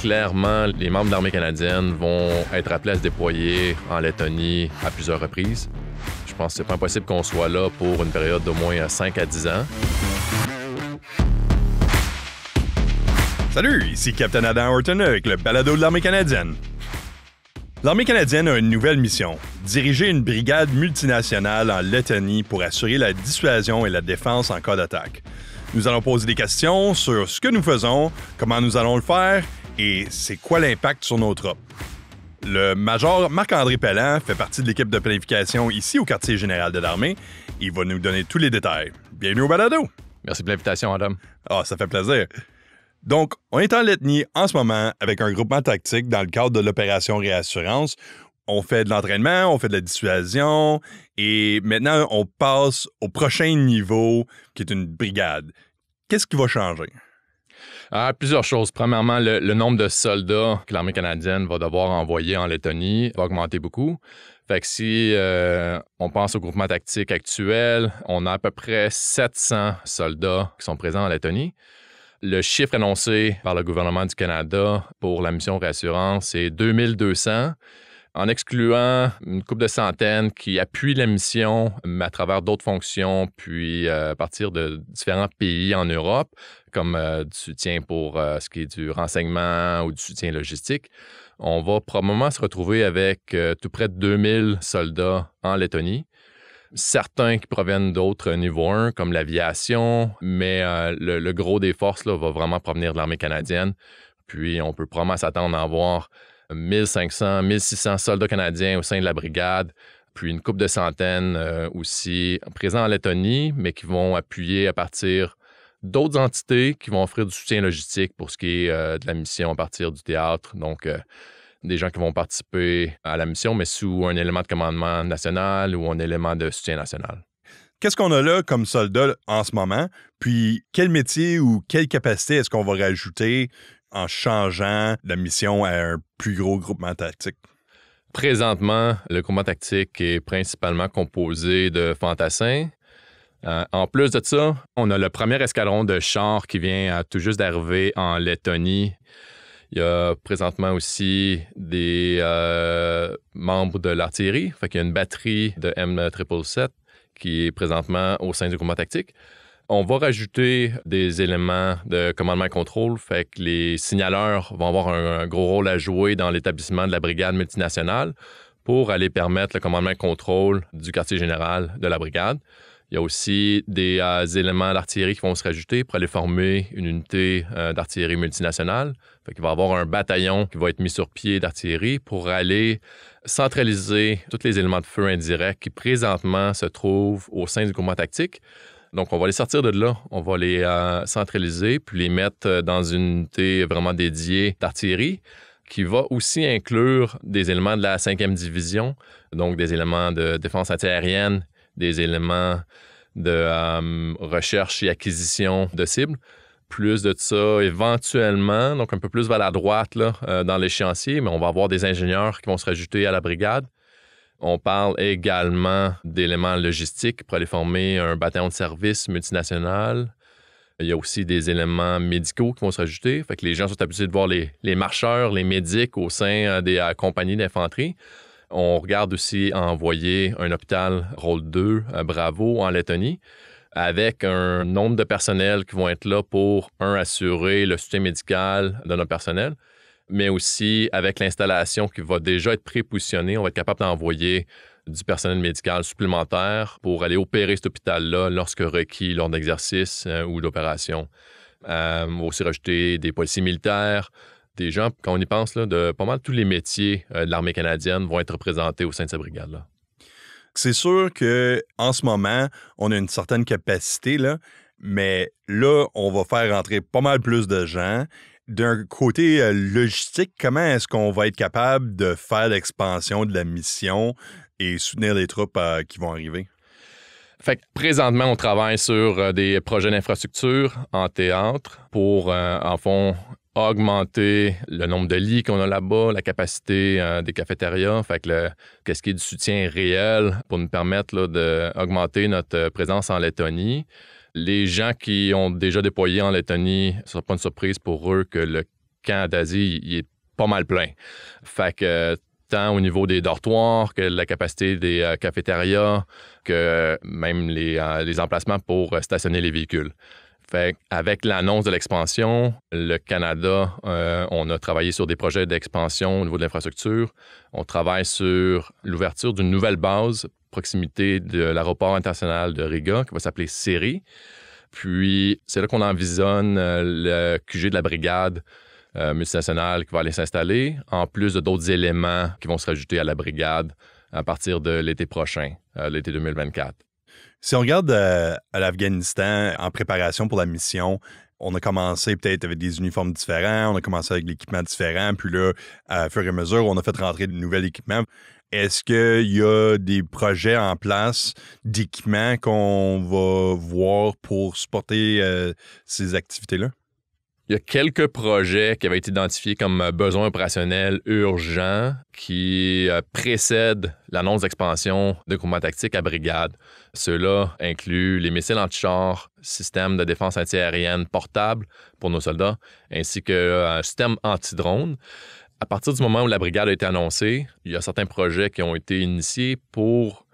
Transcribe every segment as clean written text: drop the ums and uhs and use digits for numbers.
clairement, les membres de l'armée canadienne vont être appelés à se déployer en Lettonie à plusieurs reprises. Je pense que c'est pas impossible qu'on soit là pour une période d'au moins 5 à 10 ans. Salut, ici Captain Adam Horton avec le balado de l'armée canadienne. L'armée canadienne a une nouvelle mission, diriger une brigade multinationale en Lettonie pour assurer la dissuasion et la défense en cas d'attaque. Nous allons poser des questions sur ce que nous faisons, comment nous allons le faire et c'est quoi l'impact sur nos troupes. Le major Marc-André Pelland fait partie de l'équipe de planification ici au quartier général de l'armée. Il va nous donner tous les détails. Bienvenue au balado! Merci de l'invitation, Adam. Ça fait plaisir. Donc, on est en Lettonie en ce moment avec un groupement tactique dans le cadre de l'opération Réassurance. On fait de l'entraînement, on fait de la dissuasion et maintenant, on passe au prochain niveau qui est une brigade. Qu'est-ce qui va changer? Plusieurs choses. Premièrement, le nombre de soldats que l'armée canadienne va devoir envoyer en Lettonie va augmenter beaucoup. Fait que si on pense au groupement tactique actuel, on a à peu près 700 soldats qui sont présents en Lettonie. Le chiffre annoncé par le gouvernement du Canada pour la mission Réassurance, c'est 2200, en excluant une couple de centaines qui appuient la mission, mais à travers d'autres fonctions, puis à partir de différents pays en Europe, comme du soutien pour ce qui est du renseignement ou du soutien logistique. On va probablement se retrouver avec tout près de 2000 soldats en Lettonie. Certains qui proviennent d'autres niveaux 1, comme l'aviation, mais le gros des forces là, va vraiment provenir de l'armée canadienne. Puis on peut probablement s'attendre à avoir 1500, 1600 soldats canadiens au sein de la brigade, puis une couple de centaines aussi présents en Lettonie, mais qui vont appuyer à partir d'autres entités qui vont offrir du soutien logistique pour ce qui est de la mission à partir du théâtre. Donc, des gens qui vont participer à la mission, mais sous un élément de commandement national ou un élément de soutien national. Qu'est-ce qu'on a là comme soldat en ce moment? Puis, quel métier ou quelle capacité est-ce qu'on va rajouter en changeant la mission à un plus gros groupement tactique? Présentement, le groupement tactique est principalement composé de fantassins. En plus de ça, on a le premier escadron de chars qui vient tout juste d'arriver en Lettonie. Il y a présentement aussi des membres de l'artillerie. Fait qu'il y a une batterie de M777 qui est présentement au sein du groupement tactique. On va rajouter des éléments de commandement et contrôle. Fait que les signaleurs vont avoir un gros rôle à jouer dans l'établissement de la brigade multinationale pour aller permettre le commandement et contrôle du quartier général de la brigade. Il y a aussi des éléments d'artillerie qui vont se rajouter pour aller former une unité d'artillerie multinationale. Fait qu'il va y avoir un bataillon qui va être mis sur pied d'artillerie pour aller centraliser tous les éléments de feu indirects qui présentement se trouvent au sein du groupement tactique. Donc, on va les sortir de là, on va les centraliser puis les mettre dans une unité vraiment dédiée d'artillerie qui va aussi inclure des éléments de la 5e division, donc des éléments de défense antiaérienne, des éléments de recherche et acquisition de cibles. Plus de ça, éventuellement, donc un peu plus vers la droite là, dans l'échéancier, mais on va avoir des ingénieurs qui vont se rajouter à la brigade. On parle également d'éléments logistiques pour aller former un bataillon de service multinational. Il y a aussi des éléments médicaux qui vont se rajouter. Fait que les gens sont habitués de voir les marcheurs, les médics au sein des compagnies d'infanterie. On regarde aussi à envoyer un hôpital rôle 2 à Bravo en Lettonie avec un nombre de personnels qui vont être là pour, assurer le soutien médical de notre personnel, mais aussi avec l'installation qui va déjà être prépositionnée, on va être capable d'envoyer du personnel médical supplémentaire pour aller opérer cet hôpital-là lorsque requis lors d'exercices ou d'opérations. On va aussi rajouter des policiers militaires, des gens, quand on y pense, là, de pas mal tous les métiers de l'armée canadienne vont être représentés au sein de cette brigade-là. C'est sûr qu'en ce moment, on a une certaine capacité, là, mais là, on va faire rentrer pas mal plus de gens. D'un côté logistique, comment est-ce qu'on va être capable de faire l'expansion de la mission et soutenir les troupes qui vont arriver? Fait que présentement, on travaille sur des projets d'infrastructure en théâtre pour, en fond, augmenter le nombre de lits qu'on a là-bas, la capacité des cafétérias, fait que qu'est-ce qui est du soutien réel pour nous permettre là, d'augmenter notre présence en Lettonie. Les gens qui ont déjà déployé en Lettonie, ce ne sera pas une surprise pour eux que le camp d'Asie, il est pas mal plein. Fait que tant au niveau des dortoirs que la capacité des cafétérias, que même les emplacements pour stationner les véhicules. Fait avec l'annonce de l'expansion, le Canada, on a travaillé sur des projets d'expansion au niveau de l'infrastructure. On travaille sur l'ouverture d'une nouvelle base proximité de l'aéroport international de Riga qui va s'appeler CERI. Puis, c'est là qu'on envisionne le QG de la brigade multinationale qui va aller s'installer, en plus de d'autres éléments qui vont se rajouter à la brigade à partir de l'été prochain, l'été 2024. Si on regarde à l'Afghanistan en préparation pour la mission, on a commencé peut-être avec des uniformes différents, on a commencé avec l'équipement différent, puis là, à fur et à mesure, on a fait rentrer de nouveaux équipements. Est-ce qu'il y a des projets en place d'équipements qu'on va voir pour supporter ces activités-là? Il y a quelques projets qui avaient été identifiés comme besoins opérationnels urgents qui précèdent l'annonce d'expansion de groupement tactique à brigade. Ceux-là incluent les missiles anti-chars, système de défense antiaérienne portable pour nos soldats, ainsi qu'un système anti-drone. À partir du moment où la brigade a été annoncée, il y a certains projets qui ont été initiés pour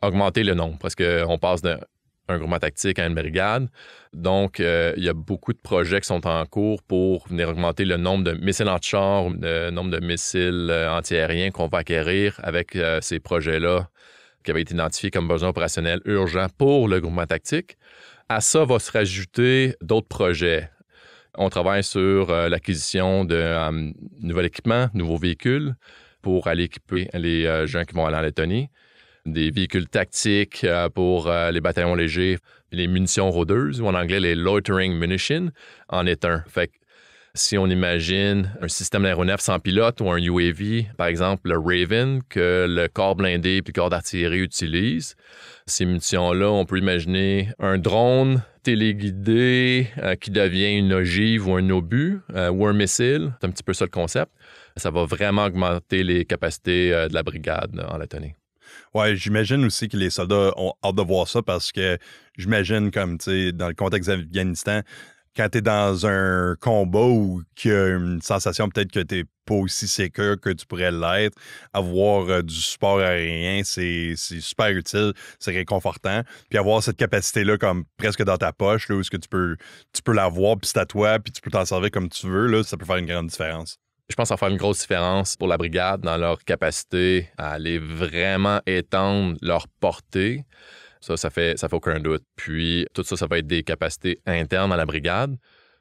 augmenter le nombre, parce qu'on passe d'un groupement tactique à une brigade. Donc, il y a beaucoup de projets qui sont en cours pour venir augmenter le nombre de missiles anti-chars, le nombre de missiles antiaériens qu'on va acquérir avec ces projets-là qui avaient été identifiés comme besoins opérationnels urgents pour le groupement tactique. À ça va se rajouter d'autres projets. On travaille sur l'acquisition de nouveaux équipements, nouveaux véhicules pour aller équiper les gens qui vont aller en Lettonie. Des véhicules tactiques pour les bataillons légers, les munitions rôdeuses, ou en anglais, les loitering munitions, en est un. Fait que si on imagine un système d'aéronef sans pilote ou un UAV, par exemple le Raven, que le corps blindé puis le corps d'artillerie utilisent, ces munitions-là, on peut imaginer un drone téléguidé qui devient une ogive ou un obus ou un missile. C'est un petit peu ça le concept. Ça va vraiment augmenter les capacités de la brigade en Lettonie. Ouais, j'imagine aussi que les soldats ont hâte de voir ça parce que j'imagine comme, tu sais, dans le contexte d'Afghanistan, quand tu es dans un combat où il y a une sensation peut-être que tu n'es pas aussi sécure que tu pourrais l'être, avoir du support aérien, c'est super utile, c'est réconfortant. Puis avoir cette capacité-là comme presque dans ta poche, là, où est-ce que tu peux l'avoir, puis c'est à toi, puis tu peux t'en servir comme tu veux, là, ça peut faire une grande différence. Je pense que ça va faire une grosse différence pour la brigade dans leur capacité à aller vraiment étendre leur portée. Ça fait aucun doute. Puis, tout ça, ça va être des capacités internes à la brigade.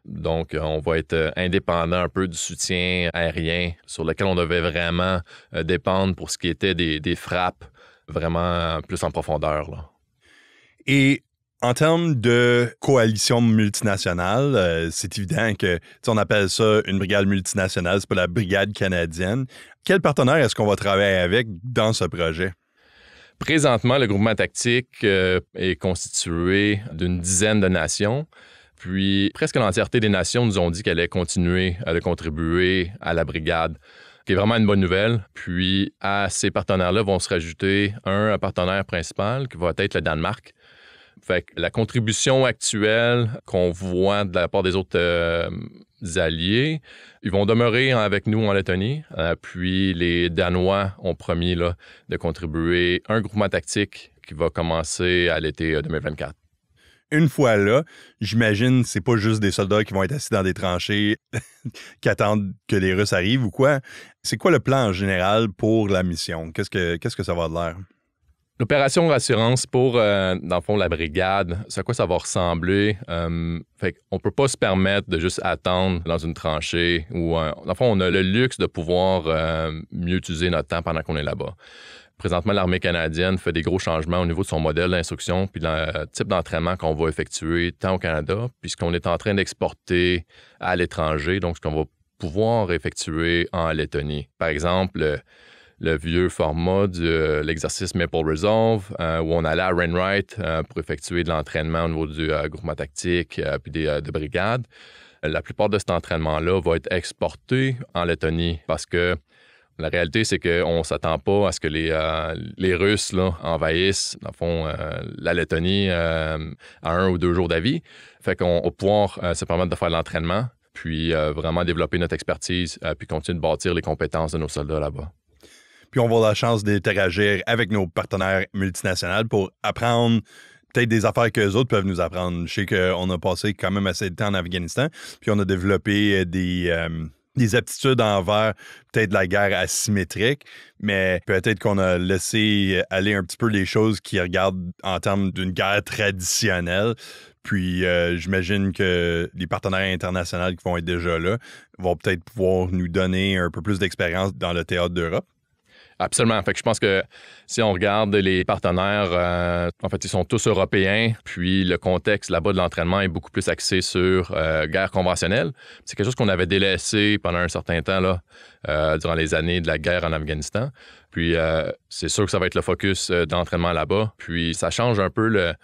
Donc, on va être indépendant un peu du soutien aérien sur lequel on devait vraiment dépendre pour ce qui était des frappes vraiment plus en profondeur, là. Et en termes de coalition multinationale, c'est évident que on appelle ça une brigade multinationale, c'est pas la brigade canadienne. Quel partenaire est-ce qu'on va travailler avec dans ce projet? Présentement, le groupement tactique est constitué d'une dizaine de nations. Puis presque l'entièreté des nations nous ont dit qu'elles allaient continuer à contribuer à la brigade, qui est vraiment une bonne nouvelle. Puis à ces partenaires-là vont se rajouter un partenaire principal qui va être le Danemark. Fait que la contribution actuelle qu'on voit de la part des autres alliés, ils vont demeurer avec nous en Lettonie. Puis les Danois ont promis là, de contribuer un groupement tactique qui va commencer à l'été 2024. Une fois là, j'imagine que c'est pas juste des soldats qui vont être assis dans des tranchées qui attendent que les Russes arrivent ou quoi. C'est quoi le plan en général pour la mission? Qu'est-ce que ça va de l'air? L'opération Rassurance pour, dans le fond, la brigade, c'est à quoi ça va ressembler? Fait qu'on peut pas se permettre de juste attendre dans une tranchée où, dans le fond, on a le luxe de pouvoir mieux utiliser notre temps pendant qu'on est là-bas. Présentement, l'armée canadienne fait des gros changements au niveau de son modèle d'instruction puis le type d'entraînement qu'on va effectuer tant au Canada, puis ce qu'on est en train d'exporter à l'étranger, donc ce qu'on va pouvoir effectuer en Lettonie. Par exemple, le vieux format de l'exercice Maple Resolve, où on allait à Wainwright pour effectuer de l'entraînement au niveau du groupement tactique puis de brigade. La plupart de cet entraînement-là va être exporté en Lettonie parce que la réalité, c'est qu'on ne s'attend pas à ce que les Russes là, envahissent, dans le fond, la Lettonie à 1 ou 2 jours d'avis. Fait qu'on va pouvoir se permettre de faire de l'entraînement puis vraiment développer notre expertise, puis continuer de bâtir les compétences de nos soldats là-bas. Puis on va avoir la chance d'interagir avec nos partenaires multinationaux pour apprendre peut-être des affaires qu'eux autres peuvent nous apprendre. Je sais qu'on a passé quand même assez de temps en Afghanistan, puis on a développé des aptitudes envers peut-être la guerre asymétrique, mais peut-être qu'on a laissé aller un petit peu les choses qui regardent en termes d'une guerre traditionnelle. Puis j'imagine que les partenaires internationaux qui vont être déjà là vont peut-être pouvoir nous donner un peu plus d'expérience dans le théâtre d'Europe. Absolument. Fait que je pense que si on regarde les partenaires, en fait, ils sont tous européens, puis le contexte là-bas de l'entraînement est beaucoup plus axé sur guerre conventionnelle. C'est quelque chose qu'on avait délaissé pendant un certain temps là, durant les années de la guerre en Afghanistan. Puis c'est sûr que ça va être le focus d'entraînement là-bas. Puis ça change un peu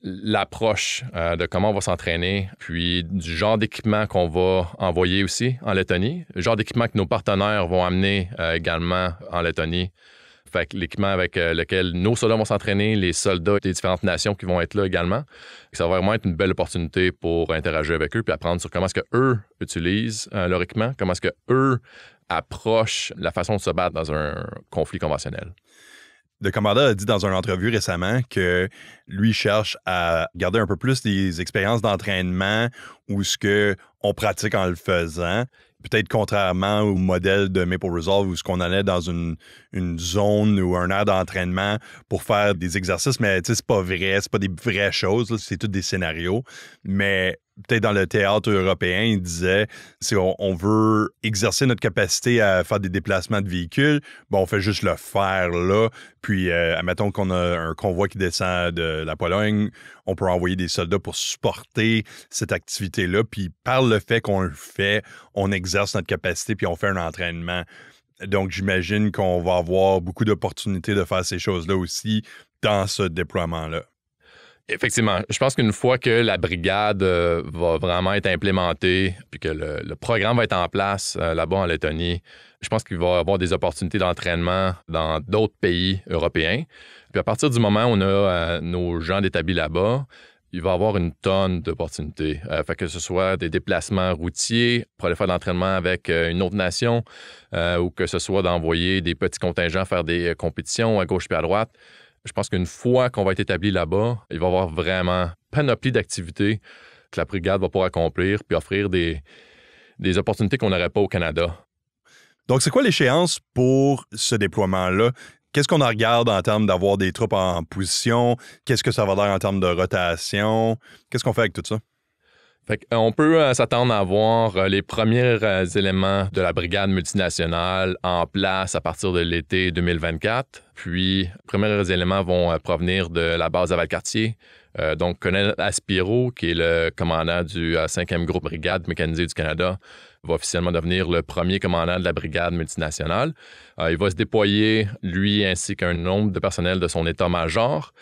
l'approche de comment on va s'entraîner, puis du genre d'équipement qu'on va envoyer aussi en Lettonie, le genre d'équipement que nos partenaires vont amener également en Lettonie. Fait que l'équipement avec lequel nos soldats vont s'entraîner, les soldats des différentes nations qui vont être là également. Ça va vraiment être une belle opportunité pour interagir avec eux puis apprendre sur comment est-ce qu'eux utilisent leur équipement, comment est-ce qu'eux approchent la façon de se battre dans un conflit conventionnel. Le commandant a dit dans une entrevue récemment que lui cherche à garder un peu plus des expériences d'entraînement ou ce qu'on pratique en le faisant. Peut-être contrairement au modèle de Maple Resolve où ce qu'on allait dans une zone ou un aire d'entraînement pour faire des exercices, mais c'est pas vrai, c'est pas des vraies choses, là, c'est tous des scénarios. Mais peut-être dans le théâtre européen, il disait si on veut exercer notre capacité à faire des déplacements de véhicules, on fait juste le faire là. Puis, admettons qu'on a un convoi qui descend de la Pologne, on peut envoyer des soldats pour supporter cette activité-là. Puis, par le fait qu'on le fait, on exerce notre capacité puis on fait un entraînement. Donc, j'imagine qu'on va avoir beaucoup d'opportunités de faire ces choses-là aussi dans ce déploiement-là. Effectivement. Je pense qu'une fois que la brigade va vraiment être implémentée puis que le programme va être en place là-bas en Lettonie, je pense qu'il va y avoir des opportunités d'entraînement dans d'autres pays européens. Puis à partir du moment où on a nos gens d'établis là-bas, il va y avoir une tonne d'opportunités. Fait que ce soit des déplacements routiers pour aller faire de l'entraînement avec une autre nation ou que ce soit d'envoyer des petits contingents faire des compétitions à gauche puis à droite. Je pense qu'une fois qu'on va être établi là-bas, il va y avoir vraiment panoplie d'activités que la brigade va pouvoir accomplir puis offrir des opportunités qu'on n'aurait pas au Canada. Donc, c'est quoi l'échéance pour ce déploiement-là? Qu'est-ce qu'on en regarde en termes d'avoir des troupes en position? Qu'est-ce que ça va dire en termes de rotation? Qu'est-ce qu'on fait avec tout ça? On peut s'attendre à avoir les premiers éléments de la brigade multinationale en place à partir de l'été 2024. Puis, les premiers éléments vont provenir de la base à Valcartier. Donc, Colonel Aspiro, qui est le commandant du 5e groupe brigade mécanisée du Canada, va officiellement devenir le premier commandant de la brigade multinationale. Il va se déployer, lui ainsi qu'un nombre de personnel de son état-major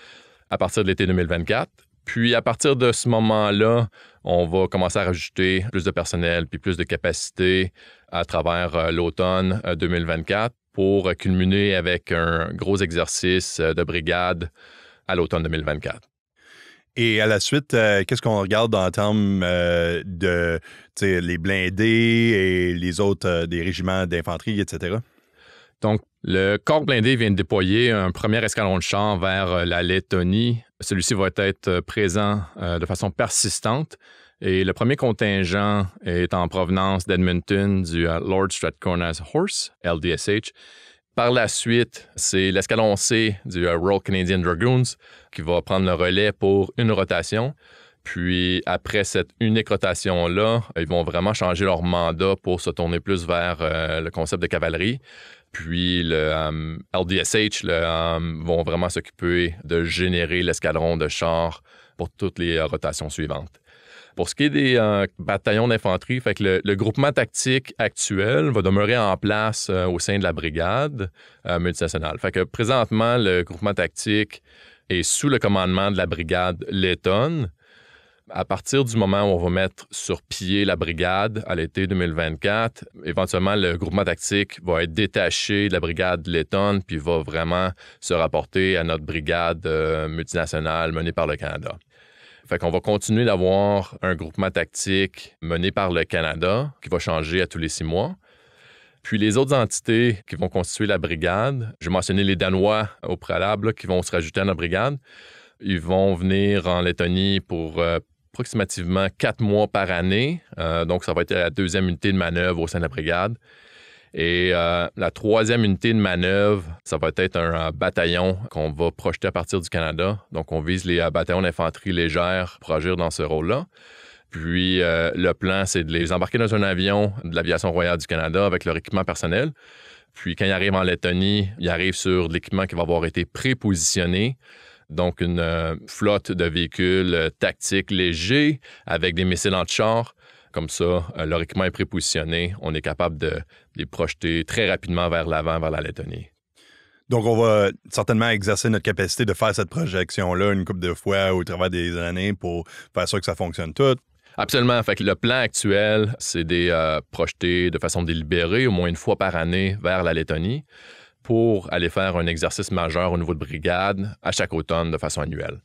à partir de l'été 2024. Puis, à partir de ce moment-là, on va commencer à rajouter plus de personnel puis plus de capacité à travers l'automne 2024 pour culminer avec un gros exercice de brigade à l'automne 2024. Et à la suite, qu'est-ce qu'on regarde en termes de les blindés et les autres des régiments d'infanterie, etc.? Donc, le corps blindé vient de déployer un premier escadron de chars vers la Lettonie. Celui-ci va être présent de façon persistante. Et le premier contingent est en provenance d'Edmonton du Lord Strathcorna's Horse, LDSH. Par la suite, c'est l'escadron C du Royal Canadian Dragoons qui va prendre le relais pour une rotation. Puis après cette unique rotation-là, ils vont vraiment changer leur mandat pour se tourner plus vers le concept de cavalerie. Puis le LDSH vont vraiment s'occuper de générer l'escadron de chars pour toutes les rotations suivantes. Pour ce qui est des bataillons d'infanterie, fait que le groupement tactique actuel va demeurer en place au sein de la brigade multinationale. Fait que présentement, le groupement tactique est sous le commandement de la brigade lettonne. À partir du moment où on va mettre sur pied la brigade à l'été 2024, éventuellement, le groupement tactique va être détaché de la brigade lettonne puis va vraiment se rapporter à notre brigade multinationale menée par le Canada. Fait qu'on va continuer d'avoir un groupement tactique mené par le Canada qui va changer à tous les 6 mois. Puis les autres entités qui vont constituer la brigade, j'ai mentionné les Danois au préalable qui vont se rajouter à la brigade. Ils vont venir en Lettonie pour approximativement 4 mois par année. Donc, ça va être la 2e unité de manœuvre au sein de la brigade. Et la 3e unité de manœuvre, ça va être un bataillon qu'on va projeter à partir du Canada. Donc, on vise les bataillons d'infanterie légère pour agir dans ce rôle-là. Puis, le plan, c'est de les embarquer dans un avion de l'Aviation royale du Canada avec leur équipement personnel. Puis, quand ils arrivent en Lettonie, ils arrivent sur de l'équipement qui va avoir été prépositionné. Donc, une flotte de véhicules tactiques légers avec des missiles anti-chars. Comme ça, leur équipement est prépositionné. On est capable de les projeter très rapidement vers l'avant, vers la Lettonie. Donc, on va certainement exercer notre capacité de faire cette projection-là une couple de fois au travers des années pour faire sûr que ça fonctionne tout. Absolument. Fait que le plan actuel, c'est de projeter de façon délibérée, au moins une fois par année, vers la Lettonie pour aller faire un exercice majeur au niveau de brigade à chaque automne de façon annuelle.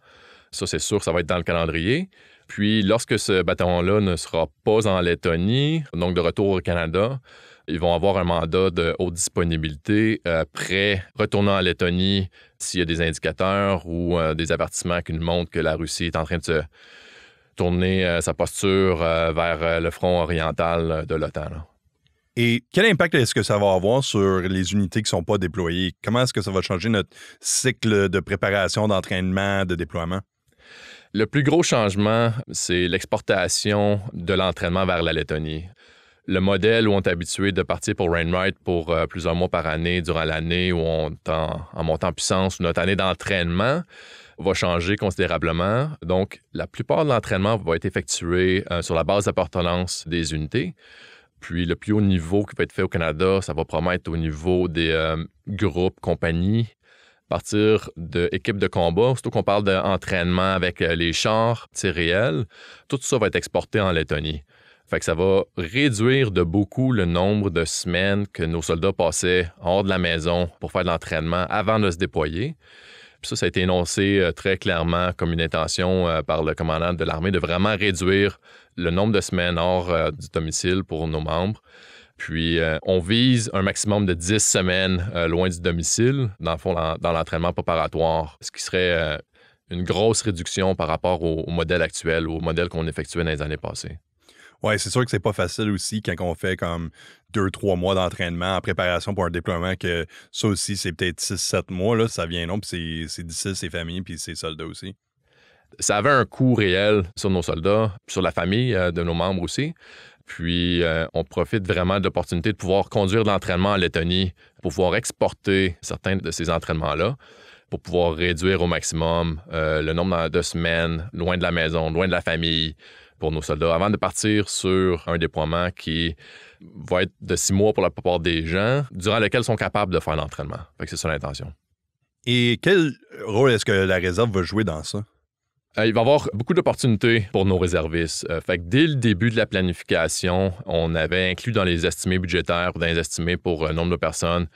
Ça, c'est sûr, ça va être dans le calendrier. Puis, lorsque ce bataillon-là ne sera pas en Lettonie, donc de retour au Canada, ils vont avoir un mandat de haute disponibilité, prêt, retournant en Lettonie s'il y a des indicateurs ou des avertissements qui nous montrent que la Russie est en train de se tourner sa posture vers le front oriental de l'OTAN. Là. Et quel impact est-ce que ça va avoir sur les unités qui ne sont pas déployées? Comment est-ce que ça va changer notre cycle de préparation, d'entraînement, de déploiement? Le plus gros changement, c'est l'exportation de l'entraînement vers la Lettonie. Le modèle où on est habitué de partir pour Wainwright pour plusieurs mois par année durant l'année où on est en montant en puissance, où notre année d'entraînement va changer considérablement. Donc, la plupart de l'entraînement va être effectué sur la base d'appartenance des unités. Puis, le plus haut niveau qui va être fait au Canada, ça va probablement être au niveau des groupes, compagnies, à partir d'équipes de combat. Surtout qu'on parle d'entraînement avec les chars, tirs réels, tout ça va être exporté en Lettonie. Fait que ça va réduire de beaucoup le nombre de semaines que nos soldats passaient hors de la maison pour faire de l'entraînement avant de se déployer. Puis ça a été énoncé très clairement comme une intention par le commandant de l'armée de vraiment réduire le nombre de semaines hors du domicile pour nos membres. Puis, on vise un maximum de 10 semaines loin du domicile, dans le fond, dans l'entraînement préparatoire, ce qui serait une grosse réduction par rapport au modèle actuel, au modèle qu'on effectuait dans les années passées. Oui, c'est sûr que c'est pas facile aussi quand on fait comme 2-3 mois d'entraînement en préparation pour un déploiement, que ça aussi, c'est peut-être 6-7 mois, là, ça vient long, puis c'est difficile, ses familles, puis ses soldats aussi. Ça avait un coût réel sur nos soldats, sur la famille de nos membres aussi. Puis, on profite vraiment de l'opportunité de pouvoir conduire de l'entraînement en Lettonie pour pouvoir exporter certains de ces entraînements-là, pour pouvoir réduire au maximum le nombre de semaines loin de la maison, loin de la famille pour nos soldats, avant de partir sur un déploiement qui va être de 6 mois pour la plupart des gens, durant lequel ils sont capables de faire l'entraînement. Fait que c'est ça l'intention. Et quel rôle est-ce que la réserve va jouer dans ça? Il va y avoir beaucoup d'opportunités pour nos réservistes. Fait que dès le début de la planification, on avait inclus dans les estimés budgétaires, dans les estimés pour le nombre de personnes,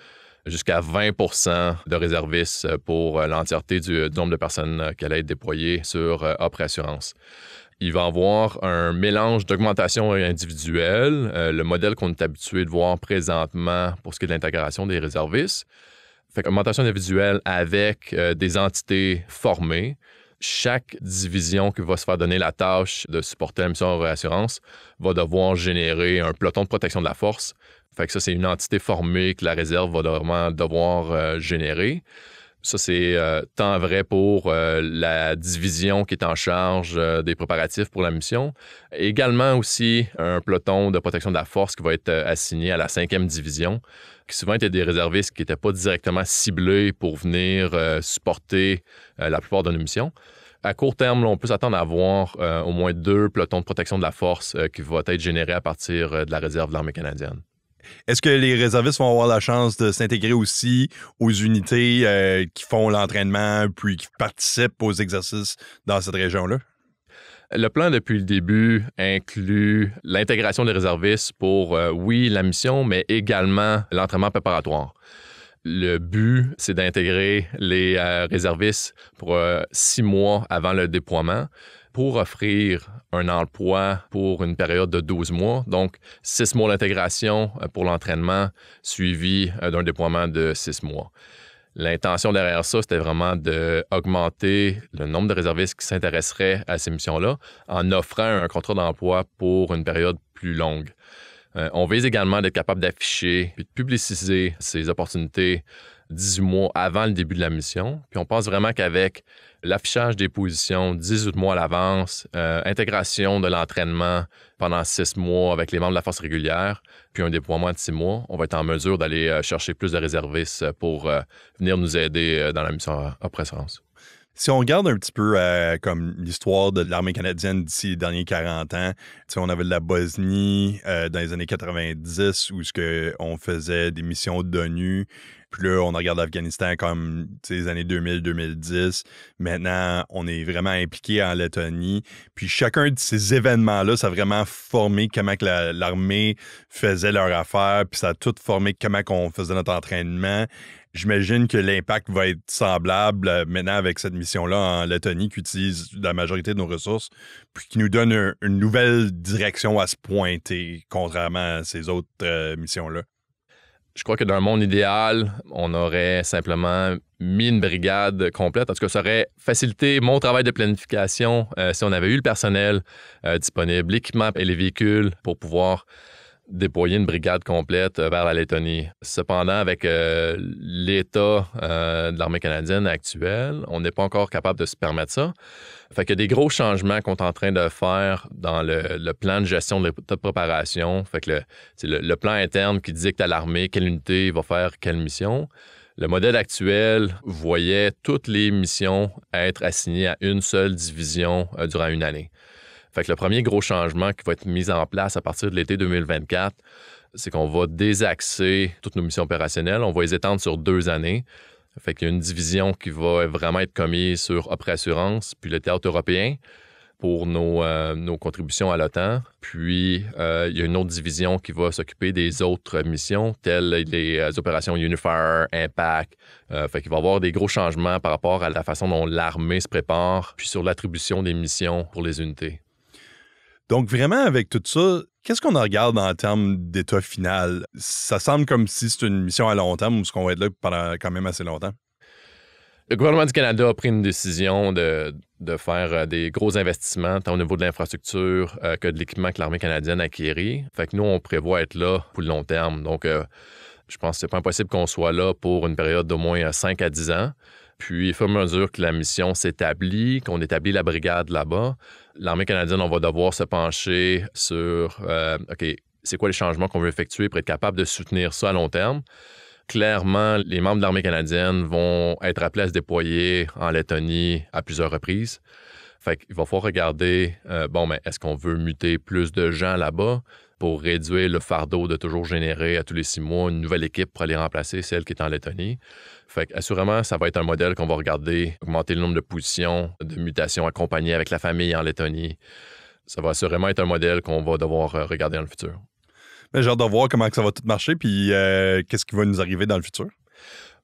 jusqu'à 20 % de réservistes pour l'entièreté du nombre de personnes qui allaient être déployées sur Opre Assurance. Il va y avoir un mélange d'augmentation individuelle, le modèle qu'on est habitué de voir présentement pour ce qui est de l'intégration des réservistes. Fait qu'augmentation individuelle avec des entités formées. Chaque division qui va se faire donner la tâche de supporter la mission de réassurance va devoir générer un peloton de protection de la force. Fait que ça, c'est une entité formée que la réserve va vraiment devoir générer. Ça, c'est tant vrai pour la division qui est en charge des préparatifs pour la mission. Également aussi un peloton de protection de la force qui va être assigné à la 5e division, qui souvent étaient des réservistes qui n'étaient pas directement ciblés pour venir supporter la plupart de nos missions. À court terme, là, on peut s'attendre à avoir au moins 2 pelotons de protection de la force qui vont être générés à partir de la réserve de l'armée canadienne. Est-ce que les réservistes vont avoir la chance de s'intégrer aussi aux unités qui font l'entraînement puis qui participent aux exercices dans cette région-là? Le plan depuis le début inclut l'intégration des réservistes pour, oui, la mission, mais également l'entraînement préparatoire. Le but, c'est d'intégrer les réservistes pour 6 mois avant le déploiement pour offrir un emploi pour une période de 12 mois. Donc, 6 mois d'intégration pour l'entraînement suivi d'un déploiement de 6 mois. L'intention derrière ça, c'était vraiment d'augmenter le nombre de réservistes qui s'intéresseraient à ces missions-là en offrant un contrat d'emploi pour une période plus longue. On vise également d'être capable d'afficher et de publiciser ces opportunités 18 mois avant le début de la mission. Puis on pense vraiment qu'avec l'affichage des positions 18 mois à l'avance, intégration de l'entraînement pendant 6 mois avec les membres de la force régulière, puis un déploiement de 6 mois, on va être en mesure d'aller chercher plus de réservistes pour venir nous aider dans la mission Oppressurance. Si on regarde un petit peu comme l'histoire de l'armée canadienne d'ici les derniers 40 ans, on avait de la Bosnie dans les années 90 où on faisait des missions d'ONU. Puis là, on regarde l'Afghanistan comme les années 2000-2010. Maintenant, on est vraiment impliqué en Lettonie. Puis chacun de ces événements-là, ça a vraiment formé comment que l'armée faisait leur affaire. Puis ça a tout formé comment on faisait notre entraînement. J'imagine que l'impact va être semblable maintenant avec cette mission-là en Lettonie qui utilise la majorité de nos ressources puis qui nous donne une nouvelle direction à se pointer, contrairement à ces autres missions-là. Je crois que dans un monde idéal, on aurait simplement mis une brigade complète. En tout cas, ça aurait facilité mon travail de planification si on avait eu le personnel disponible, l'équipement et les véhicules pour pouvoir déployer une brigade complète vers la Lettonie. Cependant, avec l'état de l'armée canadienne actuelle, on n'est pas encore capable de se permettre ça. Fait qu'il y a des gros changements qu'on est en train de faire dans le plan de gestion de l'état de préparation. Fait que le plan interne qui dicte à l'armée quelle unité va faire quelle mission. Le modèle actuel voyait toutes les missions être assignées à une seule division durant une année. Fait que le premier gros changement qui va être mis en place à partir de l'été 2024, c'est qu'on va désaxer toutes nos missions opérationnelles. On va les étendre sur 2 années. Fait qu'il y a une division qui va vraiment être commise sur Oppressurance, puis le théâtre européen pour nos contributions à l'OTAN. Puis, il y a une autre division qui va s'occuper des autres missions, telles les opérations Unifier, Impact. Fait qu'il va y avoir des gros changements par rapport à la façon dont l'armée se prépare, puis sur l'attribution des missions pour les unités. Donc, vraiment, avec tout ça, qu'est-ce qu'on en regarde en termes d'état final? Ça semble comme si c'est une mission à long terme ou est-ce qu'on va être là pendant quand même assez longtemps? Le gouvernement du Canada a pris une décision de faire des gros investissements, tant au niveau de l'infrastructure que de l'équipement que l'armée canadienne acquérit. Fait que nous, on prévoit être là pour le long terme. Donc, je pense que c'est pas impossible qu'on soit là pour une période d'au moins 5 à 10 ans. Puis, au fur et à mesure que la mission s'établit, qu'on établit la brigade là-bas, l'armée canadienne, on va devoir se pencher sur, OK, c'est quoi les changements qu'on veut effectuer pour être capable de soutenir ça à long terme. Clairement, les membres de l'armée canadienne vont être appelés à se déployer en Lettonie à plusieurs reprises. Fait qu'il va falloir regarder, est-ce qu'on veut muter plus de gens là-bas pour réduire le fardeau de toujours générer à tous les 6 mois une nouvelle équipe pour aller remplacer celle qui est en Lettonie. Fait qu'assurément, ça va être un modèle qu'on va regarder, augmenter le nombre de positions, de mutations accompagnées avec la famille en Lettonie. Ça va assurément être un modèle qu'on va devoir regarder dans le futur. Mais j'ai hâte de voir comment ça va tout marcher, puis qu'est-ce qui va nous arriver dans le futur.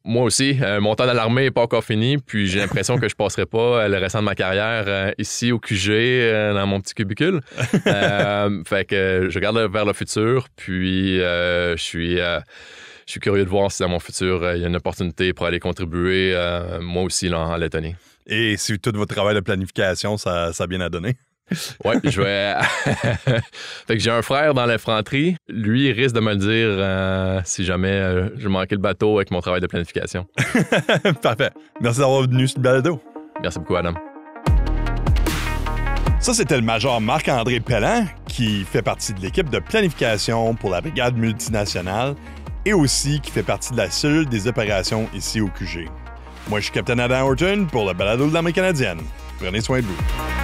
Moi aussi, mon temps dans l'armée n'est pas encore fini, puis j'ai l'impression que je ne passerai pas le restant de ma carrière ici au QG, dans mon petit cubicule. Fait que je regarde vers le futur, puis je suis curieux de voir si dans mon futur, il y a une opportunité pour aller contribuer, moi aussi, là, en Lettonie. Et si tout votre travail de planification, ça a bien à donner? Oui, je vais. Fait que j'ai un frère dans l'infanterie. Lui, il risque de me le dire si jamais je manquais le bateau avec mon travail de planification. Parfait. Merci d'avoir venu sur le balado. Merci beaucoup, Adam. Ça, c'était le major Marc-André Pelland, qui fait partie de l'équipe de planification pour la brigade multinationale et aussi qui fait partie de la cellule des opérations ici au QG. Moi, je suis Capitaine Adam Horton pour le balado de l'armée canadienne. Prenez soin de vous.